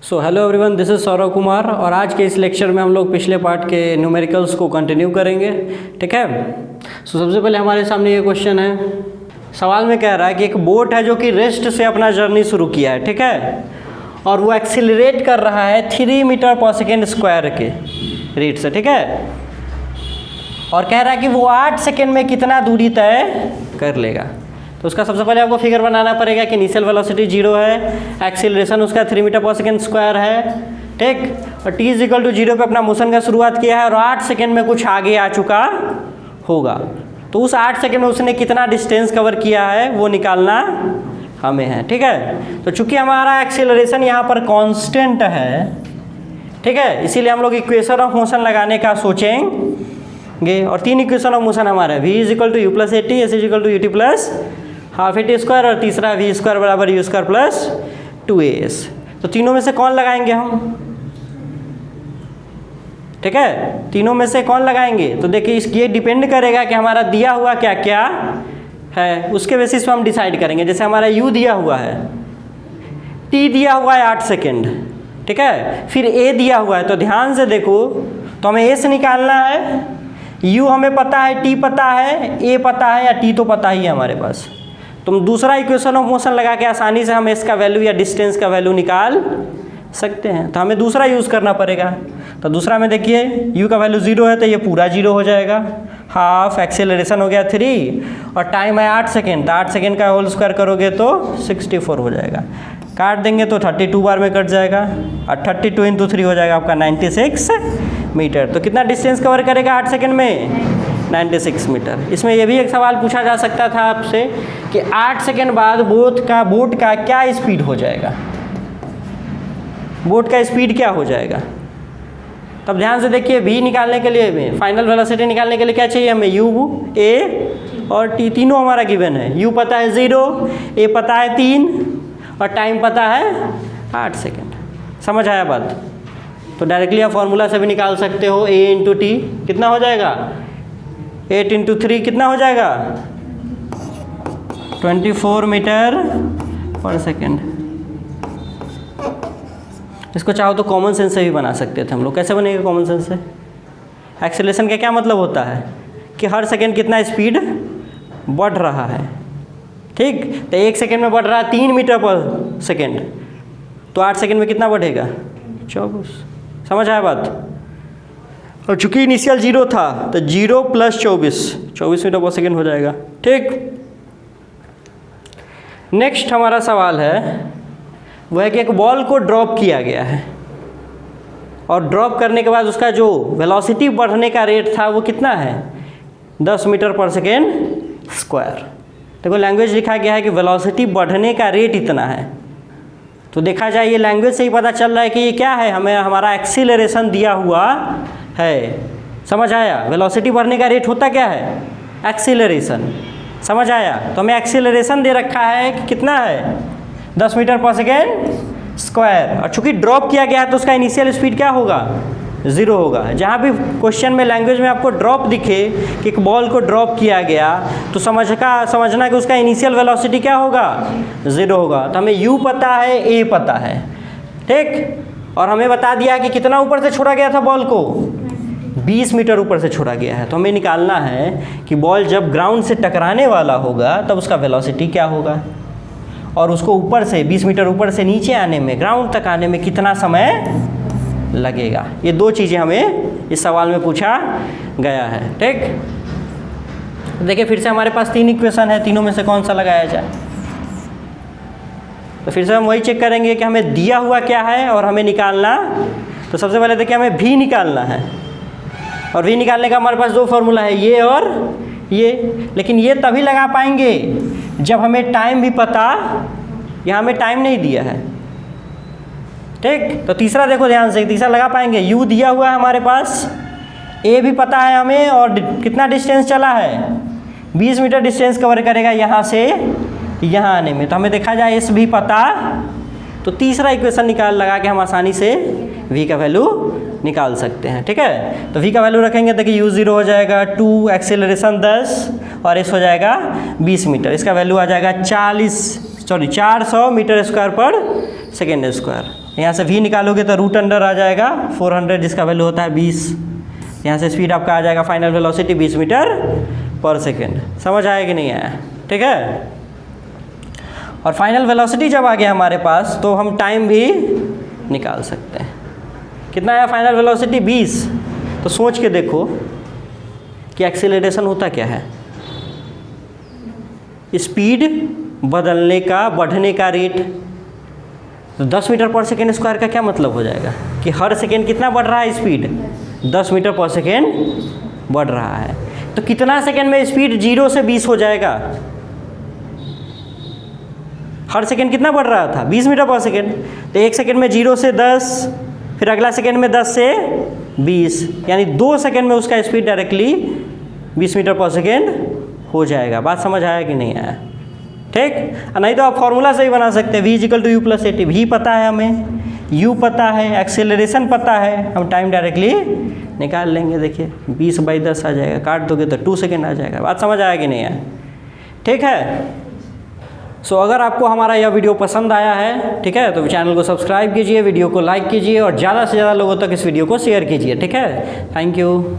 So hello everyone, this is Saurav Kumar और आज के इस लेक्चर में हम लोग पिछले पार्ट के न्यूमेरिकल्स को कंटिन्यू करेंगे। ठीक है। सो सबसे पहले हमारे सामने ये क्वेश्चन है। सवाल में कह रहा है कि एक बोट है जो कि रेस्ट से अपना जर्नी शुरू किया है, ठीक है, और वो एक्सीलरेट कर रहा है 3 मीटर पर सेकेंड स्क्वायर के रेट से, ठीक है, और कह रहा है कि वो 8 सेकेंड में कितना दूरी तय कर लेगा। तो उसका सबसे पहले आपको फिगर बनाना पड़ेगा कि इनिशियल वेलोसिटी 0 है, एक्सीलरेशन उसका 3 मीटर पर सेकेंड स्क्वायर है, ठीक, और t इज इक्वल टू 0 पे अपना मोशन का शुरुआत किया है और 8 सेकेंड में कुछ आगे आ चुका होगा। तो उस 8 सेकेंड में उसने कितना डिस्टेंस कवर किया है वो निकालना हमें है, ठीक है। तो चूंकि हमारा एक्सीलरेशन यहाँ पर कांस्टेंट है, ठीक है, इसीलिए हम लोग इक्वेशन ऑफ मोशन लगाने का सोचेंगे और 3 इक्वेशन ऑफ मोशन हमारा v is equal to U plus A T, S is equal to U T plus half A T square और तीसरा v स्क्वायर बराबर यू स्क्वायर प्लस 2as। तो तीनों में से कौन लगाएंगे हम, ठीक है, तीनों में से कौन लगाएंगे। तो देखिए ये डिपेंड करेगा कि हमारा दिया हुआ क्या क्या है, उसके बेसिस पर हम डिसाइड करेंगे। जैसे हमारा u दिया हुआ है, t दिया हुआ है 8 सेकेंड, ठीक है, फिर a दिया हुआ है। तो ध्यान से देखो, तो हमें a से निकालना है, u हमें पता है, t पता है, a पता है या t तो पता ही है हमारे पास। तो हम दूसरा इक्वेशन ऑफ मोशन लगा के आसानी से हम इसका वैल्यू या डिस्टेंस का वैल्यू निकाल सकते हैं। तो हमें दूसरा यूज़ करना पड़ेगा। तो दूसरा में देखिए u का वैल्यू 0 है तो ये पूरा 0 हो जाएगा, हाफ एक्सेलरेशन हो गया 3 और टाइम है 8 सेकेंड। तो 8 सेकेंड का होल स्क्वायर करोगे तो 64 हो जाएगा। काट देंगे तो 32 बार में कट जाएगा और 32 इंटू 3 हो जाएगा आपका 96 मीटर। तो कितना डिस्टेंस कवर करेगा 8 सेकेंड में, 96 मीटर। इसमें यह भी एक सवाल पूछा जा सकता था आपसे कि 8 सेकेंड बाद बोट का क्या स्पीड हो जाएगा, बोट का स्पीड क्या हो जाएगा। तब ध्यान से देखिए, v निकालने के लिए हमें फाइनल वेलोसिटी निकालने के लिए क्या चाहिए हमें, u, a और t तीनों हमारा गिवन है। u पता है 0, a पता है 3 और टाइम पता है 8 सेकेंड। समझ आया बात। तो डायरेक्टली आप फॉर्मूला से भी निकाल सकते हो, a इंटू टी कितना हो जाएगा, 8 इंटू 3 कितना हो जाएगा, 24 मीटर पर सेकेंड। इसको चाहो तो कॉमन सेंस से भी बना सकते थे हम लोग। कैसे बनेगा कॉमन सेंस से, एक्सेलरेशन का क्या मतलब होता है कि हर सेकेंड कितना स्पीड बढ़ रहा है, ठीक। तो 1 सेकेंड में बढ़ रहा है 3 मीटर पर सेकेंड, तो 8 सेकेंड में कितना बढ़ेगा, 24। समझ आया बात। और चूंकि इनिशियल 0 था तो 0 प्लस 24 मीटर पर सेकेंड हो जाएगा, ठीक। नेक्स्ट हमारा सवाल है वह है कि एक बॉल को ड्रॉप किया गया है और ड्रॉप करने के बाद उसका जो वेलोसिटी बढ़ने का रेट था वो कितना है, 10 मीटर पर सेकेंड स्क्वायर। देखो लैंग्वेज लिखा गया है कि वेलोसिटी बढ़ने का रेट इतना है। तो देखा जाए ये लैंग्वेज से ही पता चल रहा है कि ये क्या है, हमें हमारा एक्सीलरेशन दिया हुआ है। समझ आया। वेलोसिटी बढ़ने का रेट होता क्या है, एक्सीलरेशन। समझ आया। तो हमें एक्सीलरेशन दे रखा है कि कितना है, 10 मीटर पर सेकेंड स्क्वायर, और चूंकि ड्रॉप किया गया है तो उसका इनिशियल स्पीड क्या होगा, 0 होगा। जहाँ भी क्वेश्चन में लैंग्वेज में आपको ड्रॉप दिखे कि एक बॉल को ड्रॉप किया गया तो समझना कि उसका इनिशियल वेलोसिटी क्या होगा, 0 होगा। तो हमें u पता है, a पता है, ठीक, और हमें बता दिया कि कितना ऊपर से छोड़ा गया था बॉल को, 20 मीटर ऊपर से छोड़ा गया है। तो हमें निकालना है कि बॉल जब ग्राउंड से टकराने वाला होगा तब उसका वेलोसिटी क्या होगा और उसको ऊपर से 20 मीटर ऊपर से नीचे आने में, ग्राउंड तक आने में कितना समय लगेगा। ये दो चीज़ें हमें इस सवाल में पूछा गया है, ठीक। देखिए फिर से हमारे पास 3 इक्वेशन है, तीनों में से कौन सा लगाया जाए। तो फिर से हम वही चेक करेंगे कि हमें दिया हुआ क्या है और हमें निकालना। तो सबसे पहले देखिए हमें v निकालना है और v निकालने का हमारे पास 2 फॉर्मूला है, ये और ये। लेकिन ये तभी लगा पाएंगे जब हमें टाइम भी पता, यहाँ हमें टाइम नहीं दिया है, ठीक। तो तीसरा देखो ध्यान से, तीसरा लगा पाएंगे, u दिया हुआ है हमारे पास, a भी पता है हमें और कितना डिस्टेंस चला है, 20 मीटर डिस्टेंस कवर करेगा यहाँ से यहाँ आने में। तो हमें देखा जाए s भी पता, तो तीसरा इक्वेशन लगा के हम आसानी से v का वैल्यू निकाल सकते हैं, ठीक है। तो v का वैल्यू रखेंगे, देखिए u 0 हो जाएगा 2, एक्सेलरेशन 10 और s हो जाएगा 20 मीटर। इसका वैल्यू आ जाएगा 400 मीटर स्क्वायर पर सेकेंड स्क्वायर। यहाँ से v निकालोगे तो रूट अंडर आ जाएगा 400 जिसका वैल्यू होता है 20। यहाँ से स्पीड आपका आ जाएगा फाइनल वेलोसिटी 20 मीटर पर सेकेंड। समझ आया कि नहीं आया? ठीक है। और फाइनल वेलोसिटी जब आ गया हमारे पास तो हम टाइम भी निकाल सकते हैं। कितना आया फाइनल वेलोसिटी? 20। तो सोच के देखो कि एक्सीलरेशन होता क्या है? स्पीड बदलने का, बढ़ने का रेट। तो 10 मीटर पर सेकेंड स्क्वायर का क्या मतलब हो जाएगा कि हर सेकेंड कितना बढ़ रहा है स्पीड? 10 मीटर पर सेकेंड बढ़ रहा है। तो कितना सेकेंड में स्पीड 0 से 20 हो जाएगा? हर सेकेंड कितना बढ़ रहा था? 20 मीटर पर सेकेंड। तो एक सेकेंड में 0 से 10, फिर अगला सेकेंड में 10 से 20, यानी 2 सेकेंड में उसका स्पीड डायरेक्टली 20 मीटर पर सेकेंड हो जाएगा। बात समझ आया कि नहीं आया? ठीक। नहीं तो आप फॉर्मूला से ही बना सकते हैं, v equal to U plus A T. v पता है हमें, u पता है, एक्सेलरेशन पता है, हम टाइम डायरेक्टली निकाल लेंगे। देखिए 20/10 आ जाएगा, काट दोगे तो 2 सेकेंड आ जाएगा। बात समझ आया कि नहीं आया? ठीक है। सो अगर आपको हमारा यह वीडियो पसंद आया है, ठीक है, तो चैनल को सब्सक्राइब कीजिए, वीडियो को लाइक कीजिए और ज़्यादा से ज़्यादा लोगों तक इस वीडियो को शेयर कीजिए। ठीक है। Thank you.